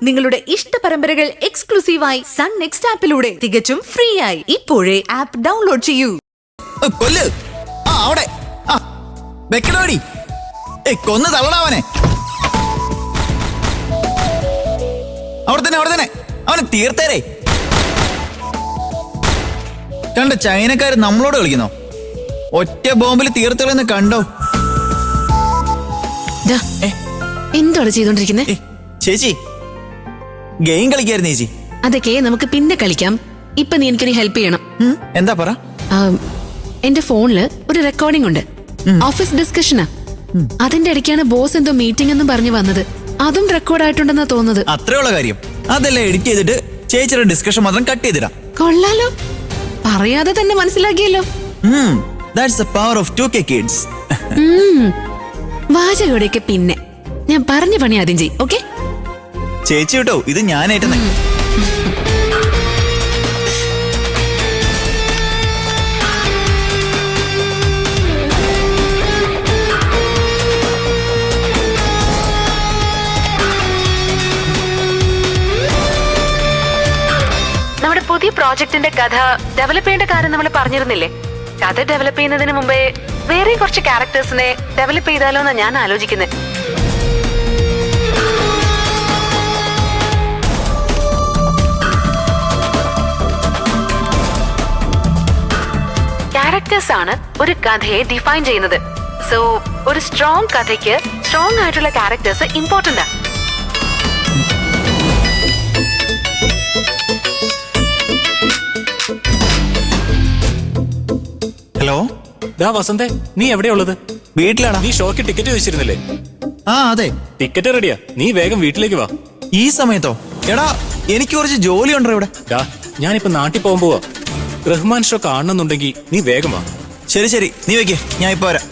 നിങ്ങളുടെ ഇഷ്ട പരമ്പരകൾ എക്സ്ക്ലൂസീവായി സൺ നെക്സ്റ്റ് ആപ്പിലൂടെ തികച്ചും ഫ്രീ ആയി ഇപ്പോഴേ ആപ്പ് ഡൗൺലോഡ് ചെയ്യൂ. കൊല്ല് അവിടെ വെക്കണോടി, കൊന്ന് തള്ളടാവനെ. അവിടെ തന്നെ അവനെ തീർത്തേരേ. കണ്ട ചൈനക്കാര് നമ്മളോട് കളിക്കുന്നോ? ഒറ്റ ബോംബിൽ തീർത്തളെന്ന് കണ്ടോ? എന്താണ് ചെയ്തോണ്ടിരിക്കുന്നേ? ചേച്ചി ഗെയിം കളിക്കായിരുന്നു ചേച്ചി. അതൊക്കെ നമുക്ക് പിന്നെ കളിക്കാം. ഇപ്പൊ നീ എനിക്കൊരു ഹെൽപ്പ് ചെയ്യണം. എന്താ പറ? എന്റെ ഫോണില് ഒരു റെക്കോർഡിംഗ് ഉണ്ട്, ഓഫീസ് ഡിസ്കഷനാ. അതിന്റെ ഇടയ്ക്കാണ് ബോസ് എന്തോ മീറ്റിംഗ് എന്നും പറഞ്ഞു വന്നത്. അതും റെക്കോർഡ് ആയിട്ടുണ്ടെന്നാ തോന്നുന്നത്. അത്രയുള്ള കാര്യം. അതെല്ലാം എഡിറ്റ് ചെയ്തിട്ട് ചേച്ചിയുടെ ഡിസ്കഷൻ മാത്രം കട്ട് ചെയ്തിടാം. കൊള്ളാലോ, പറയാതെ തന്നെ മനസ്സിലാക്കിയല്ലോ. That's the power of 2K kids. വാചകോടെയൊക്കെ പിന്നെ ഞാൻ പറഞ്ഞ പണി ആദ്യം ചെയ്യും. ഓക്കെ ചേച്ചി കേട്ടോ, ഇത് ഞാനായിട്ടെന്നെ. നമ്മുടെ പുതിയ പ്രോജക്റ്റിന്റെ കഥ ഡെവലപ്പ് ചെയ്യേണ്ട കാര്യം നമ്മൾ പറഞ്ഞിരുന്നില്ലേ? കഥ ഡെവലപ്പ് ചെയ്യുന്നതിന് മുമ്പേ വേറെ കുറച്ച് ക്യാരക്ടേഴ്സിനെ ഡെവലപ്പ് ചെയ്താലോ എന്നാ ഞാൻ ആലോചിക്കുന്നത്. ക്യാരക്ടേഴ്സ് ആണ് ഒരു കഥയെ ഡിഫൈൻ ചെയ്യുന്നത്. സോ ഒരു സ്ട്രോങ് കഥയ്ക്ക് സ്ട്രോങ് ആയിട്ടുള്ള ക്യാരക്ടേഴ്സ് ഇമ്പോർട്ടന്റ് ആണ്. ഹലോ വസന്തേ, നീ എവിടെയുള്ളത്? വീട്ടിലാണോ? നീ ഷോക്ക് ടിക്കറ്റ് ചോദിച്ചിരുന്നില്ലേ? അതെ, ടിക്കറ്റ് റെഡിയാ. നീ വേഗം വീട്ടിലേക്ക് വാ. ഈ സമയത്തോ? എടാ, എനിക്ക് കുറച്ച് ജോലി ഉണ്ടോ ഇവിടെ. ഞാനിപ്പോ നാട്ടിൽ പോവാ. റഹ്മാൻ ഷോ കാണണമെന്നുണ്ടെങ്കിൽ നീ വേഗം വാ. ശരി, നീ വെക്കേ, ഞാൻ ഇപ്പൊ വരാം.